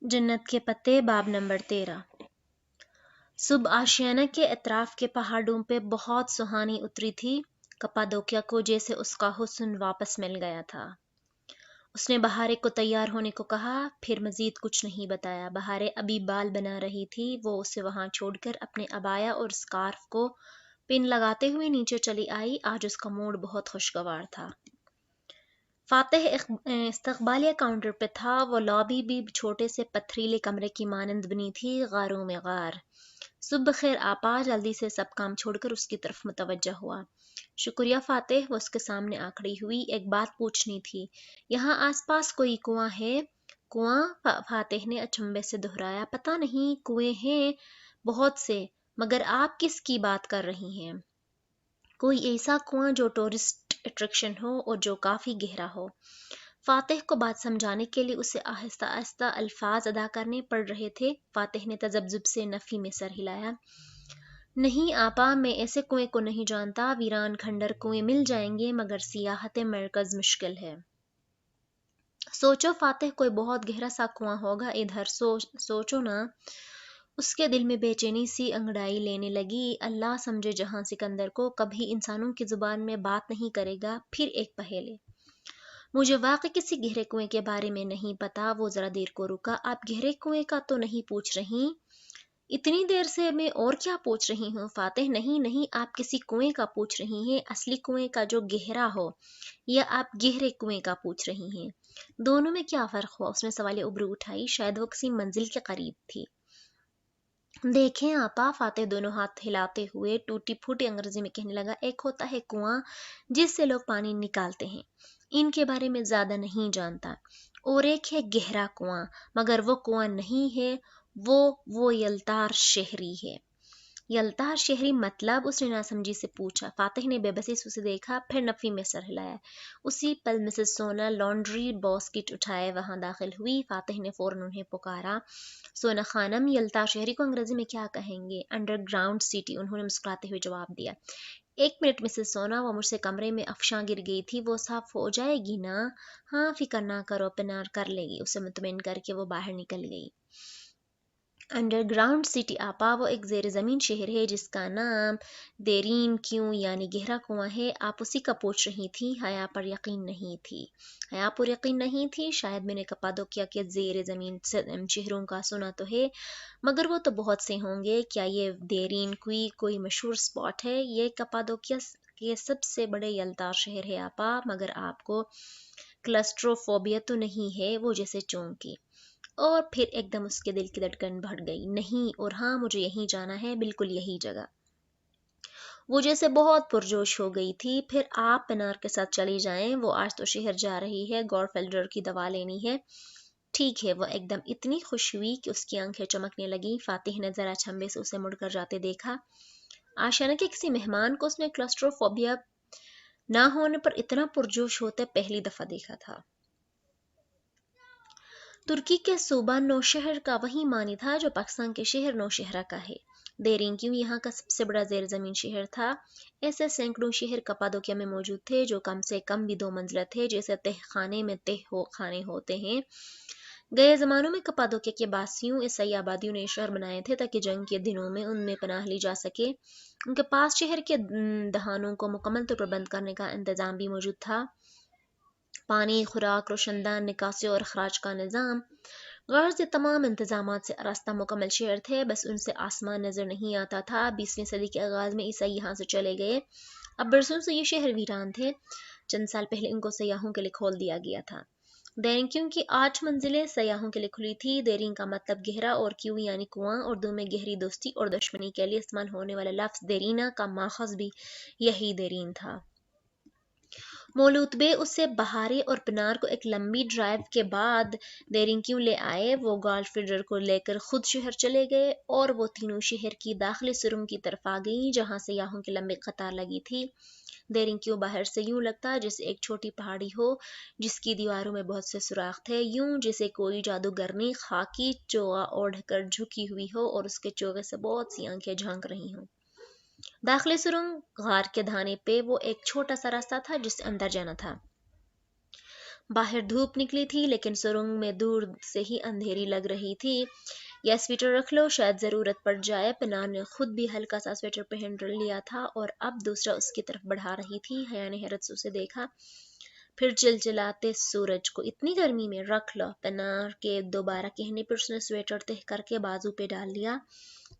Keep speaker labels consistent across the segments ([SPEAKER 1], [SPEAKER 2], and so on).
[SPEAKER 1] जन्नत के पत्ते बाब नंबर 13। सुबह आशियाना के अतराफ के पहाड़ों पे बहुत सुहानी उतरी थी। कपादोकिया को जैसे उसका हुस्न वापस मिल गया था। उसने बहारे को तैयार होने को कहा, फिर मजीद कुछ नहीं बताया। बहारे अभी बाल बना रही थी। वो उसे वहां छोड़कर अपने अबाया और स्कार्फ को पिन लगाते हुए नीचे चली आई। आज उसका मूड बहुत खुशगवार था। फातिह इस्तकबालिया काउंटर पे था। वो लॉबी भी छोटे से पथरीले कमरे की मानंद बनी थी, गारों में गार। सुबह खैर आपा जल्दी से सब काम छोड़कर उसकी तरफ मुतवज्जा हुआ। शुक्रिया फातिह, वो उसके सामने आ खड़ी हुई। एक बात पूछनी थी, यहाँ आसपास कोई कुआं है? कुआं? फातिह ने अचंभे से दोहराया। पता नहीं, कुएं हैं बहुत से, मगर आप किसकी बात कर रही हैं? कोई ऐसा कुआं जो टूरिस्ट अट्रैक्शन हो और जो काफी गहरा हो। फातिह को बात समझाने के लिए उसे आहिस्ता आहिस्ता अल्फाज अदा करने पड़ रहे थे। फातिह ने तजब्जुब से नफी में सर हिलाया। नहीं आपा, मैं ऐसे कुएं को नहीं जानता। वीरान खंडर कुएं मिल जाएंगे, मगर सियाहत मरकज मुश्किल है। सोचो फातिह, कोई बहुत गहरा सा कुआं होगा इधर। सोचो ना। उसके दिल में बेचैनी सी अंगड़ाई लेने लगी। अल्लाह समझे जहां सिकंदर को कभी इंसानों की जुबान में बात नहीं करेगा। फिर एक पहेली। मुझे वाकई किसी गहरे कुएं के बारे में नहीं पता। वो जरा देर को रुका। आप गहरे कुएं का तो नहीं पूछ रही? इतनी देर से मैं और क्या पूछ रही हूँ फातिह। नहीं नहीं, आप किसी कुएं का पूछ रही हैं, असली कुएं का जो गहरा हो, या आप गहरे कुएं का पूछ रही हैं? दोनों में क्या फर्क हुआ? उसने सवालिया उबरू उठाई। शायद वो किसी मंजिल के करीब थी। देखें आपा, फातिह दोनों हाथ हिलाते हुए टूटी फूटी अंग्रेजी में कहने लगा, एक होता है कुआं जिससे लोग पानी निकालते हैं, इनके बारे में ज्यादा नहीं जानता, और एक है गहरा कुआं, मगर वो कुआं नहीं है, वो यलतार शहरी है। यलतार शहरी मतलब? उसने नासमझी से पूछा। फातिह ने बेबसी से उसे देखा, फिर नफी में सर हिलाया। उसी पल मिसेस सोना लॉन्ड्री बास्केट उठाए वहां दाखिल हुई। फातिह ने फौरन उन्हें पुकारा। सोना खानम, यलतार शहरी को अंग्रेजी में क्या कहेंगे? अंडरग्राउंड सिटी, उन्होंने मुस्कुराते हुए जवाब दिया। एक मिनट मिसेस सोना, वो मुझसे कमरे में अफशां गिर गई थी, वो साफ हो जाएगी ना? हाँ, फिक्र ना करो, पिनार कर लेगी। उसे मुतमईन करके वो बाहर निकल गई। अंडरग्राउंड सिटी आपा, वो एक जेर जमीन शहर है जिसका नाम देरीन क्यों यानी गहरा कुआं है। आप उसी का पूछ रही थी? हया पर यकीन नहीं थी। हया पर यकीन नहीं थी? शायद मैंने कपादोकिया के जेर जमीन शहरों का सुना तो है, मगर वो तो बहुत से होंगे। क्या ये देरीन क्वी कोई मशहूर स्पॉट है? ये कपादोकिया के सबसे बड़े यलतार शहर है आपा, मगर आपको क्लस्ट्रोफोबिया तो नहीं है वो जैसे चौंकी। और फिर एकदम उसके दिल की धड़कन बढ़ गई। नहीं और हाँ, मुझे यहीं जाना है, बिल्कुल यही जगह। वो जैसे बहुत पुरजोश हो गई थी। फिर आप पिनार के साथ चली जाएं, वो आज तो शहर जा रही है, गॉडफेल्डर की दवा लेनी है। ठीक है। वो एकदम इतनी खुश हुई कि उसकी आंखें चमकने लगी। फातिह ने जरा छम्बे से उसे मुड़कर जाते देखा। आशाना के किसी मेहमान को उसने क्लस्ट्रोफोबिया ना होने पर इतना पुरजोश होते पहली दफा देखा था। तुर्की के सूबा नौशहर का वही मानी था जो पाकिस्तान के शहर नौशहरा का है। देरीन क्यों यहाँ का सबसे बड़ा जेर जमीन शहर था। ऐसे सैकड़ों शहर कपादोकिया में मौजूद थे जो कम से कम भी 2 मंजिला थे, जैसे तह खाने में खाने होते हैं। गए जमानों में कपादोकिया के बासियों ईसाई आबादियों ने शहर बनाए थे ताकि जंग के दिनों में उनमें पनाह ली जा सके। उनके पास शहर के दहानों को मुकम्मल तौर पर बंद करने का इंतजाम भी मौजूद था। पानी, खुराक, रोशनदान, निकासी और अखराज का निज़ाम। गर्ज ये तमाम इंतजाम से रास्ता मुकम्मल शहर थे, बस उनसे आसमान नजर नहीं आता था। 20वीं सदी के आगाज में ईसाई यहाँ से चले गए। अब बरसों से ये शहर वीरान थे। चंद साल पहले इनको सयाहों के लिए खोल दिया गया था। देरिंग की 8 मंजिलें सयाहों के लिए खुली थी। देरिंग का मतलब गहरा और क्यू यानी कुआं। उर्दू में गहरी दोस्ती और दुश्मनी के लिए इस्तेमाल होने वाला लफ्ज देरीना का माखज भी यही देरीन था। मोलूतबे उसे बहारे और पिनार को एक लंबी ड्राइव के बाद देरिंग क्यों ले आए। वो गॉडफिडर को लेकर खुद शहर चले गए और वो तीनों शहर की दाखिली सुरंग की तरफ आ गई जहां सयाहों की लंबी कतार लगी थी। देरिंग क्यों बाहर से यूं लगता जैसे एक छोटी पहाड़ी हो जिसकी दीवारों में बहुत से सुराख थे, यूं जैसे कोई जादूगरनी खाकी चोगा ओढ़कर झुकी हुई हो और उसके चोगे से बहुत सी आंखें झांक रही हों। दाखिली सुरंग गार के धाने पे वो एक छोटा सा रास्ता था जिससे अंदर जाना था। बाहर धूप निकली थी, लेकिन सुरंग में दूर से ही अंधेरी लग रही थी। यह स्वेटर रख लो, शायद ज़रूरत पड़ जाए। पनार ने खुद भी हल्का सा स्वेटर पहन लिया था और अब दूसरा उसकी तरफ बढ़ा रही थी। हया ने हैरत से उसे देखा, फिर चिलचिलाते सूरज को, इतनी गर्मी में रख लो। पनार के दोबारा कहने पर उसने स्वेटर तह करके बाजू पे डाल लिया।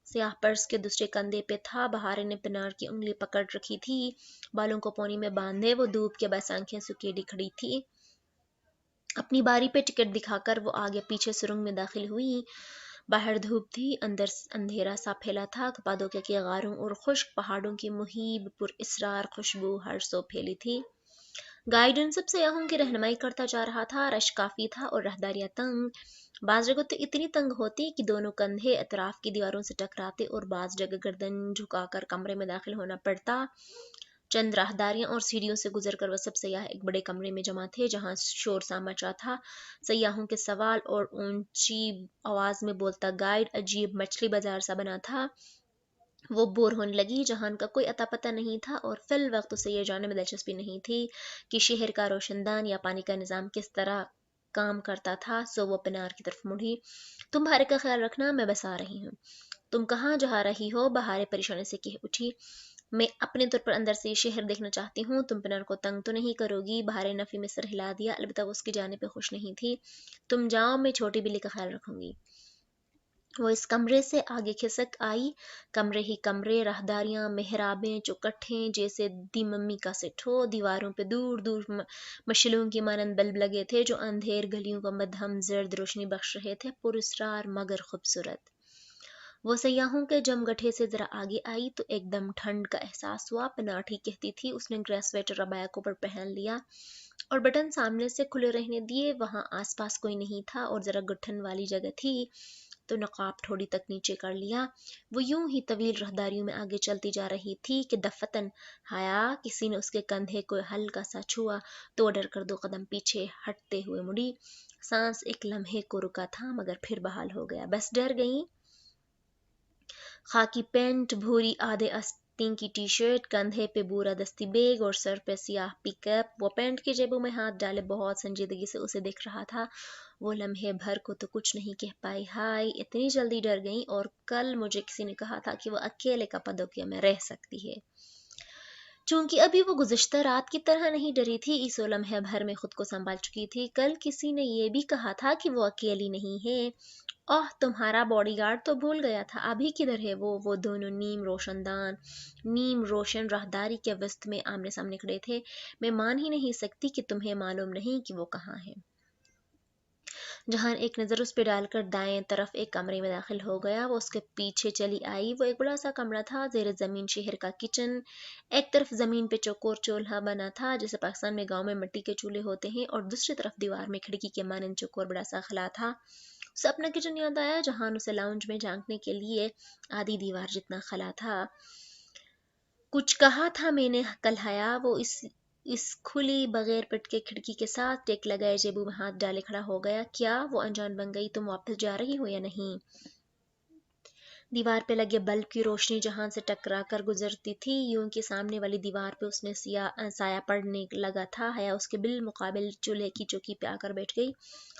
[SPEAKER 1] स्याह पर्स के दूसरे कंधे पे था। बहारे ने पनार की उंगली पकड़ रखी थी, बालों को पोनी में बांधे वो धूप के बस आंखें सुकेली खड़ी थी। अपनी बारी पे टिकट दिखाकर वो आगे पीछे सुरंग में दाखिल हुई। बाहर धूप थी, अंदर अंधेरा सा फैला था। कपादोक्या के गारों और खुश्क पहाड़ों की मुहीब पुर इसरार खुशबू हर सो फैली थी। गाइड उन सब सयाहों की रहनुमाई करता जा रहा था। रश काफी था और राहदारियां तंग। बाज जगह तो इतनी तंग होती कि दोनों कंधे अतराफ की दीवारों से टकराते और बाज जगह गर्दन झुकाकर कमरे में दाखिल होना पड़ता। चंद राहदारियां और सीढ़ियों से गुजरकर वह सब सयाह एक बड़े कमरे में जमा थे, जहां शोर सा मचा था। सयाहों के सवाल और ऊंची आवाज में बोलता गाइड अजीब मछली बाजार सा बना था। वो बोर होने लगी। जहान का कोई अता पता नहीं था और फिल वक्त उसे ये जानने में दिलचस्पी नहीं थी कि शहर का रोशनदान या पानी का निज़ाम किस तरह काम करता था। सो वो पनार की तरफ मुड़ी। तुम भारे का ख्याल रखना, मैं बस आ रही हूँ। तुम कहाँ जा रही हो? बहारे परेशानी से कह उठी। मैं अपने तौर पर अंदर से ये शहर देखना चाहती हूँ। तुम पनार को तंग तो नहीं करोगी? बहारे नफी में सर हिला दिया, अलबत्ता वो उसके जाने पे खुश नहीं थी। तुम जाओ, मैं छोटी बिल्ली का ख्याल रखूंगी। वो इस कमरे से आगे खिसक आई। कमरे ही कमरे, राहदारियां, मेहराबें, चौखटें जैसे दी मम्मी का सेट हो। दीवारों पे दूर दूर मशलों की मानंद बल्ब लगे थे, जो अंधेर गलियों को मध्यम जर्द रोशनी बख्श रहे थे, पुरस्रार मगर खूबसूरत। वो सयाहों के जमगठे से जरा आगे आई तो एकदम ठंड का एहसास हुआ। पनाठी कहती थी। उसने ग्रे स्वेटर रबाया को ऊपर पहन लिया और बटन सामने से खुले रहने दिए। वहां आसपास कोई नहीं था और जरा गुठन वाली जगह थी तो नकाब थोड़ी तक नीचे कर लिया। वो यूं ही तवील रहदारियों में आगे चलती जा रही थी कि दफतन हया किसी ने उसके कंधे को हल्का सा छुआ तो डर कर 2 कदम पीछे हटते हुए मुड़ी। सांस एक लम्हे को रुका था मगर फिर बहाल हो गया। बस डर गई। खाकी पैंट, भूरी आधे आस्तीन की टी शर्ट, कंधे पे बूरा दस्ती बैग और सर पे सियाह पिकअप। वो पैंट की जेबों में हाथ डाले बहुत संजीदगी से उसे देख रहा था। वो लम्हे भर को तो कुछ नहीं कह पाई। हाय, इतनी जल्दी डर गई, और कल मुझे किसी ने कहा था कि वो अकेले कप्पादोक्या में रह सकती है। चूंकि अभी वो गुज़िश्ता रात की तरह नहीं डरी थी, इस लम्हे भर में खुद को संभाल चुकी थी। कल किसी ने ये भी कहा था कि वो अकेली नहीं है। ओह, तुम्हारा बॉडीगार्ड तो भूल गया था। अभी किधर है वो दोनों नीम रोशन राहदारी के वस्त में आमने सामने खड़े थे। मैं मान ही नहीं सकती कि तुम्हें मालूम नहीं कि वो कहाँ है। जहान एक नज़र उस पर डालकर दाएं तरफ एक कमरे में दाखिल हो गया। वो उसके पीछे चली आई। वो एक बड़ा सा कमरा था, जेर ज़मीन शहर का किचन। एक तरफ ज़मीन पे चौकोर चूल्हा बना था, जैसे पाकिस्तान में गांव में मिट्टी के चूल्हे होते हैं, और दूसरी तरफ दीवार में खिड़की के मानन चौकोर बड़ा सा खला था। उसे अपना किचन याद आया, जहान उसे लाउंज में झांकने के लिए आधी दीवार जितना खला था। कुछ कहा था मैंने कल हया? वो इस खुली बगैर पिट के खिड़की के साथ टेक लगाए जेबू में हाथ डाले खड़ा हो गया। क्या वो अनजान बन गई? तुम वापस जा रही हो या नहीं? दीवार पे लगे बल्ब की रोशनी जहां से टकरा कर गुजरती थी, यूं कि सामने वाली दीवार पे उसने साया पड़ने लगा था। हया उसके बिल मुकाबिल चूल्हे की चौकी पे आकर बैठ गई।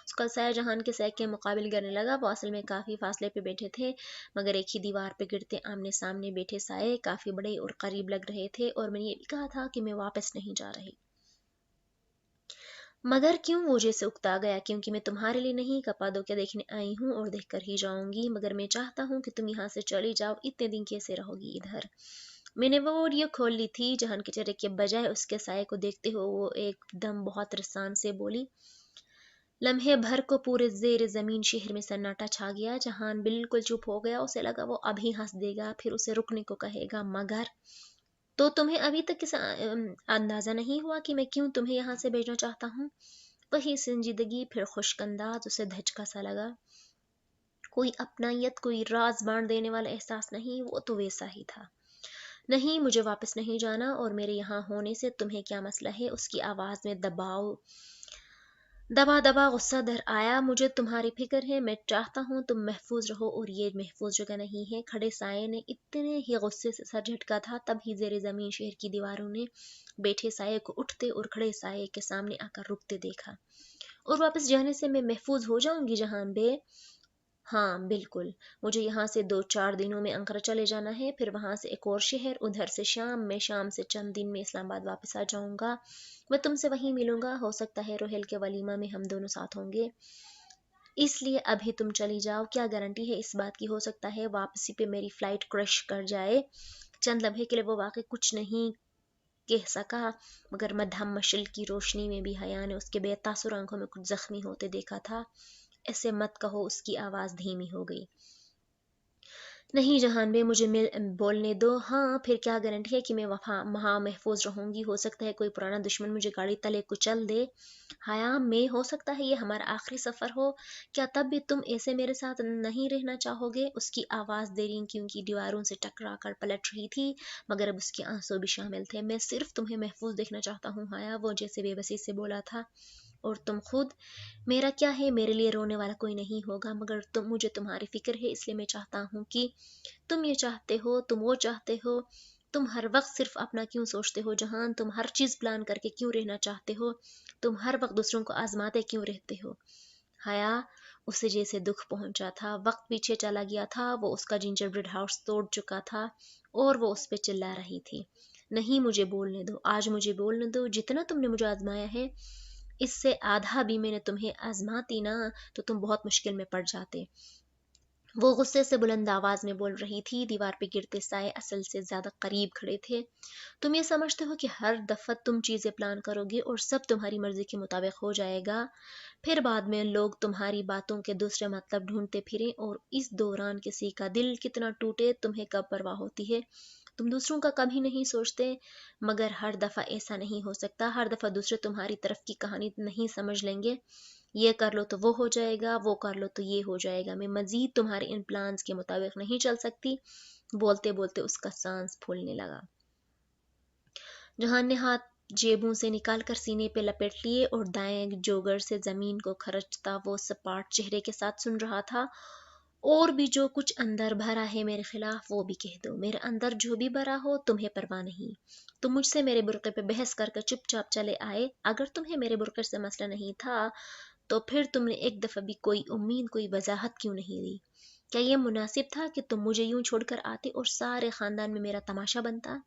[SPEAKER 1] उसका साया जहान के साय के मुकाबिल गिरने लगा। वो असल में काफी फासले पे बैठे थे, मगर एक ही दीवार पे गिरते आमने सामने बैठे साये काफी बड़े और करीब लग रहे थे। और मैंने ये भी कहा था कि मैं वापस नहीं जा रही। मगर क्यों? वो जैसे उकता गया। क्योंकि मैं तुम्हारे लिए नहीं, कप्पादोक्या देखने आई हूँ और देख कर ही जाऊंगी। मगर मैं चाहता हूँ कि तुम यहाँ से चली जाओ। इतने दिन कैसे रहोगी इधर? मैंने वो ऑडियो खोल ली थी। जहान के चेहरे के बजाय उसके साये को देखते हुए वो एकदम बहुत रसान से बोली। लम्हे भर को पूरे जेर जमीन शहर में सन्नाटा छा गया। जहान बिल्कुल चुप हो गया। उसे लगा वो अभी हंस देगा, फिर उसे रुकने को कहेगा। मगर तो तुम्हें अभी तक किस अंदाजा नहीं हुआ कि मैं क्यों तुम्हें यहाँ से भेजना चाहता हूँ? वही संजीदगी, फिर खुश्क अंदाज। उसे धचका सा लगा। कोई अपनायत, कोई राज बांट देने वाला एहसास नहीं, वो तो वैसा ही था। नहीं, मुझे वापस नहीं जाना, और मेरे यहाँ होने से तुम्हें क्या मसला है? उसकी आवाज में दबा दबा गुस्सा दर आया, मुझे तुम्हारी फिक्र है, मैं चाहता हूँ तुम महफूज रहो और ये महफूज जगह नहीं है। खड़े साये ने इतने ही गुस्से से सर झटका था, तभी जेर जमीन शहर की दीवारों ने बैठे साये को उठते और खड़े साये के सामने आकर रुकते देखा। और वापस जाने से मैं महफूज हो जाऊंगी जहान बे? हाँ बिल्कुल, मुझे यहाँ से 2-4 दिनों में अंकारा चले जाना है, फिर वहां से एक और शहर, उधर से शाम, मैं शाम से चंद दिन में इस्लामाबाद वापस आ जाऊंगा। मैं तुमसे वहीं मिलूंगा, हो सकता है रोहेल के वलीमा में हम दोनों साथ होंगे। इसलिए अभी तुम चली जाओ, क्या गारंटी है इस बात की, हो सकता है वापसी पे मेरी फ्लाइट क्रैश कर जाए। चंद लम्हे के लिए वो वाकई कुछ नहीं कह सका, मगर मध्यम मशल की रोशनी में भी हया ने उसके बेतासुर आंखों में कुछ जख्मी होते देखा था। ऐसे मत कहो, उसकी आवाज धीमी हो गई। नहीं जहान बे, मुझे बोलने दो। हाँ फिर क्या गारंटी है कि मैं वहाँ महफूज रहूंगी? हो सकता है कोई पुराना दुश्मन मुझे गाड़ी तले कुचल दे। हयाम में, हो सकता है ये हमारा आखिरी सफर हो। क्या तब भी तुम ऐसे मेरे साथ नहीं रहना चाहोगे? उसकी आवाज देरी क्योंकि दीवारों से टकरा कर पलट रही थी, मगर अब उसके आंसू भी शामिल थे। मैं सिर्फ तुम्हें महफूज देखना चाहता हूँ हया, वो जैसे बेबसी से बोला था। और तुम खुद? मेरा क्या है, मेरे लिए रोने वाला कोई नहीं होगा, मगर मुझे तुम्हारी फिक्र है, इसलिए मैं चाहता हूँ कि तुम ये चाहते हो, तुम वो चाहते हो। तुम हर वक्त सिर्फ अपना क्यों सोचते हो जहान? तुम हर चीज प्लान करके क्यों रहना चाहते हो? तुम हर वक्त दूसरों को आजमाते क्यों रहते हो? हया, उसे जैसे दुख पहुंचा था, वक्त पीछे चला गया था, वो उसका जिंजर ब्रेड हाउस तोड़ चुका था और वो उस पर चिल्ला रही थी। नहीं, मुझे बोलने दो, आज मुझे बोलने दो। जितना तुमने मुझे आजमाया है, इससे आधा भी मैंने तुम्हें आजमाती ना, तो तुम बहुत मुश्किल में पड़ जाते। वो गुस्से से बुलंद आवाज में बोल रही थी, दीवार पे गिरते साए असल से ज्यादा करीब खड़े थे। तुम ये समझते हो कि हर दफा तुम चीजें प्लान करोगे और सब तुम्हारी मर्जी के मुताबिक हो जाएगा, फिर बाद में लोग तुम्हारी बातों के दूसरे मतलब ढूंढते फिरें और इस दौरान किसी का दिल कितना टूटे तुम्हें कब परवाह होती है? तुम दूसरों का कभी नहीं सोचते, मगर हर दफा ऐसा नहीं हो सकता। हर दफा दूसरे तुम्हारी तरफ की कहानी नहीं समझ लेंगे। ये कर लो तो वो हो जाएगा, वो कर लो तो ये हो जाएगा। मैं मजीद तुम्हारे इन प्लान्स के मुताबिक नहीं चल सकती। बोलते बोलते उसका सांस फूलने लगा। जहान ने हाथ जेबों से निकालकर सीने पे लपेट लिए और दाएं जोगर से जमीन को खरचता वो सपाट चेहरे के साथ सुन रहा था। और भी जो कुछ अंदर भरा है मेरे खिलाफ वो भी कह दो। मेरे अंदर जो भी भरा हो तुम्हें परवाह नहीं। तुम मुझसे मेरे बुरके पे बहस करके चुपचाप चले आए। अगर तुम्हें मेरे बुरके से मसला नहीं था, तो फिर तुमने एक दफा भी कोई उम्मीद, कोई वजाहत क्यों नहीं दी? क्या यह मुनासिब था कि तुम मुझे यूं छोड़कर आते और सारे खानदान में मेरा तमाशा बनता?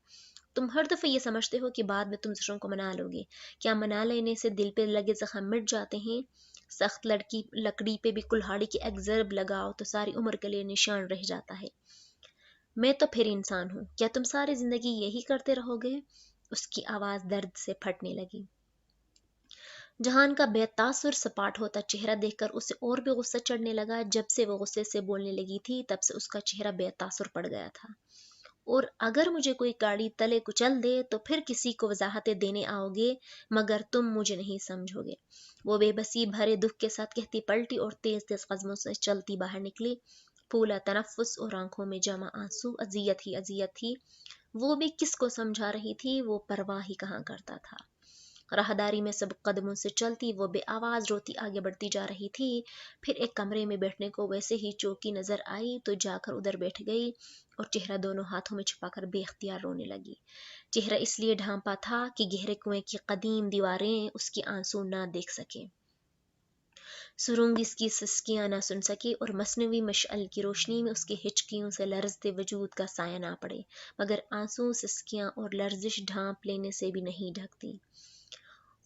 [SPEAKER 1] तुम हर दफे ये समझते हो कि बाद में तुम दूसरों को मना लोगे। क्या मना लेने से दिल पे लगे जख्म मिट जाते हैं? सख्त लकड़ी पे भी कुल्हाड़ी की एक जरब लगाओ तो सारी उम्र के लिए निशान रह जाता है। मैं तो फिर इंसान हूँ, क्या तुम सारी जिंदगी यही करते रहोगे? उसकी आवाज दर्द से फटने लगी। जहान का बेतासुर सपाट होता चेहरा देखकर उसे और भी गुस्सा चढ़ने लगा। जब से वो गुस्से से बोलने लगी थी, तब से उसका चेहरा बेतासुर पड़ गया था। और अगर मुझे कोई गाड़ी तले कुचल दे तो फिर किसी को वजाहतें देने आओगे, मगर तुम मुझे नहीं समझोगे। वो बेबसी भरे दुख के साथ कहती पलटी और तेज तेज कदमों से चलती बाहर निकली। फूला तनफ्फुस और आंखों में जमा आंसू, अजियत ही अजियत थी। वो भी किसको समझा रही थी? वो परवाह ही कहाँ करता था। राहदारी में सब कदमों से चलती वो बेआवाज रोती आगे बढ़ती जा रही थी। फिर एक कमरे में बैठने को वैसे ही चौकी नजर आई तो जाकर उधर बैठ गई और चेहरा दोनों हाथों में छुपाकर बेख्तियार रोने लगी। चेहरा इसलिए ढांपा था कि गहरे कुएं की कदीम दीवारें उसकी आंसू ना देख सके, सुरुंग इसकी सिसकियां ना सुन सके और मसनवी मशअल की रोशनी में उसकी हिचकियों से लरजते वजूद का साया ना पड़े। मगर आंसू, सिसकियां और लर्जिश ढांप लेने से भी नहीं ढकती।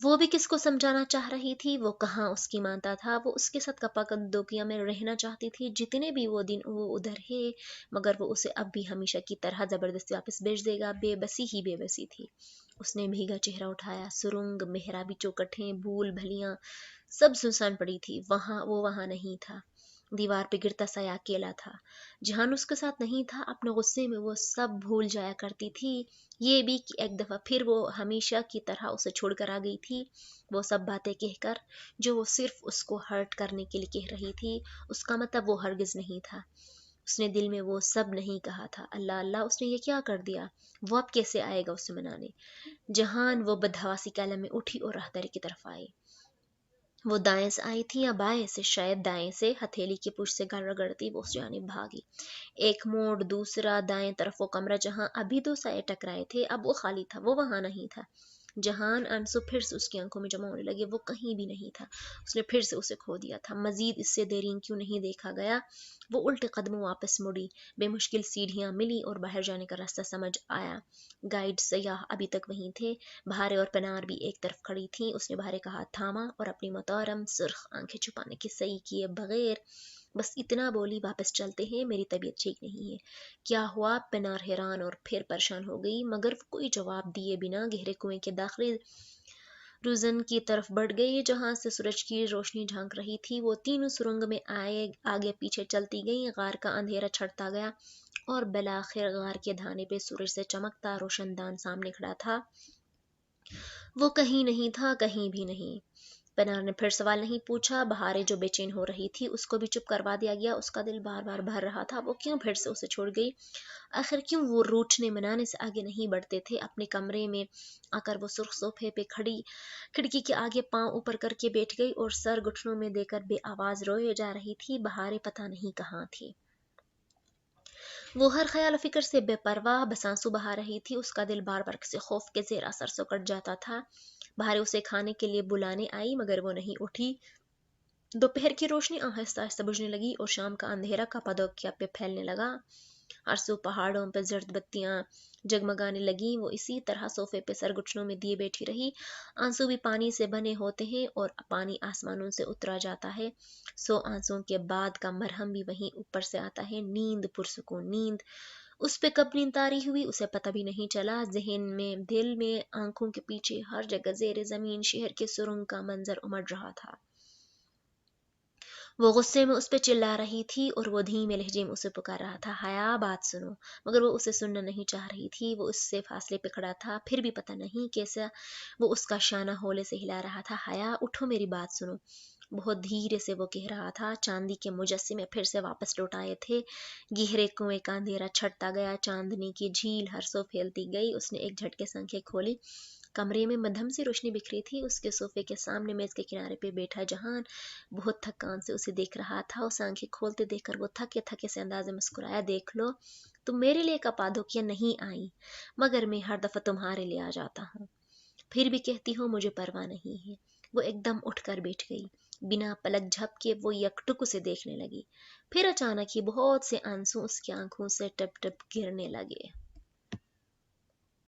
[SPEAKER 1] वो भी किसको समझाना चाह रही थी? वो कहाँ उसकी मानता था? वो उसके साथ कपाकंदोकिया में रहना चाहती थी जितने भी वो दिन वो उधर है, मगर वो उसे अब भी हमेशा की तरह जबरदस्ती वापस भेज देगा। बेबसी ही बेबसी थी। उसने भीगा चेहरा उठाया। सुरुंग, मेहराबी चौकटें, भूल भलियां सब सुनसान पड़ी थी। वो वहां नहीं था। दीवार पे गिरता साया अकेला था। जहान उसके साथ नहीं था। अपने गुस्से में वो सब भूल जाया करती थी। ये भी कि एक दफा फिर वो हमेशा की तरह उसे छोड़कर आ गई थी, वो सब बातें कहकर जो वो सिर्फ उसको हर्ट करने के लिए कह रही थी। उसका मतलब वो हरगिज नहीं था। उसने दिल में वो सब नहीं कहा था। अल्लाह अल्लाह, उसने ये क्या कर दिया? वो अब कैसे आएगा उसे मनाने? जहान, वो बदहवासी के आलम में उठी और राहदारी की तरफ आई। वो दाएं से आई थी या बाएं से, शायद दाएं से। हथेली की पुश से घर रगड़ती वो उस जानिब भागी। एक मोड़, दूसरा, दाएं तरफ वो कमरा जहां अभी दो साए टकराए थे, अब वो खाली था। वो वहां नहीं था। जहान आंसू फिर से उसकी आंखों में जमा होने लगे। वो कहीं भी नहीं था। उसने फिर से उसे खो दिया था। मजीद इससे देरी क्यों नहीं देखा गया। वो उल्टे कदमों वापस मुड़ी। बेमुश्किल सीढ़ियां मिली और बाहर जाने का रास्ता समझ आया। गाइड सयाह अभी तक वहीं थे। बहारे और पनार भी एक तरफ खड़ी थीं। उसने बहारे का हाथ थामा और अपनी मोहतरम सुर्ख आंखें छुपाने की सही किए बगैर बस इतना बोली, वापस चलते हैं, मेरी तबीयत ठीक नहीं है। क्या हुआ? पनार हैरान और फिर परेशान हो गई, मगर वो कोई जवाब दिए बिना गहरे कुएं के दाखिल रुजन की तरफ बढ़ गई, जहां से सूरज की रोशनी झांक रही थी। वो तीनों सुरंग में आगे पीछे चलती गई। गार का अंधेरा छटता गया और बिलाखिर गार के धाने पे सूरज से चमकता रोशनदान सामने खड़ा था। वो कहीं नहीं था, कहीं भी नहीं। पनार ने फिर सवाल नहीं पूछा। बहारे जो बेचैन हो रही थी उसको भी चुप करवा दिया गया। उसका दिल बार बार भर रहा था। वो क्यों फिर से उसे छोड़ गई? आखिर क्यों वो रूठने मनाने से आगे नहीं बढ़ते थे? अपने कमरे में आकर वो सुर्ख सोफे पे खड़ी खिड़की के आगे पांव ऊपर करके बैठ गई और सर घुटनों में देकर बेआवाज रोए जा रही थी। बहारे पता नहीं कहाँ थी। वो हर ख्याल फिक्र से बेपरवाह बस आंसू बहा रही थी। उसका दिल बार बार किसी खौफ के जेर असर से कट जाता था। बहारे उसे खाने के लिए बुलाने आई, मगर वो नहीं उठी। दोपहर की रोशनी आहिस्ता आहिस्ता बुझने लगी और शाम का अंधेरा कपादोक्या पे फैलने लगा। अरसू पहाड़ों पर जर्द बत्तियां जगमगाने लगी। वो इसी तरह सोफे पे सर घुटनों में दिए बैठी रही। आंसू भी पानी से बने होते हैं और पानी आसमानों से उतरा जाता है। सो आंसुओं के बाद का मरहम भी वहीं ऊपर से आता है। नींद, पुरसुकून नींद। उस पे कब नींद तारी हुई उसे पता भी नहीं चला। जहन में, दिल में, आंखों के पीछे हर जगह जेर जमीन शहर के सुरंग का मंजर उमड़ रहा था। वो गुस्से में उस पर चिल्ला रही थी और वो धीमे लहजे में उसे पुकार रहा था, हया बात सुनो। मगर वो उसे सुनना नहीं चाह रही थी। वो उससे फासले पे खड़ा था, फिर भी पता नहीं कैसा वो उसका शाना होले से हिला रहा था। हया, उठो, मेरी बात सुनो। बहुत धीरे से वो कह रहा था। चांदी के मुजस्सिमे फिर से वापस लौट आए थे। गहरे कुएं का अंधेरा छटता गया। चांदनी की झील हर सो फैलती गई। उसने एक झटके से आंखें खोली। कमरे में मध्यम सी रोशनी बिखरी थी। उसके सोफे के सामने मेज के किनारे पे बैठा जहान बहुत थकान से उसे देख रहा था। उसे आंखें खोलते देखकर वो थके थके से अंदाज में मुस्कुराया, देख लो, तुम मेरे लिए कपादोकिया नहीं आई, मगर मैं हर दफा तुम्हारे लिए आ जाता हूँ। फिर भी कहती हूँ मुझे परवाह नहीं है। वो एकदम उठकर बैठ गई। बिना पलक झपके वो यकटुक उसे देखने लगी। फिर अचानक ही बहुत से आंसू उसकी आंखों से टप टप गिरने लगे।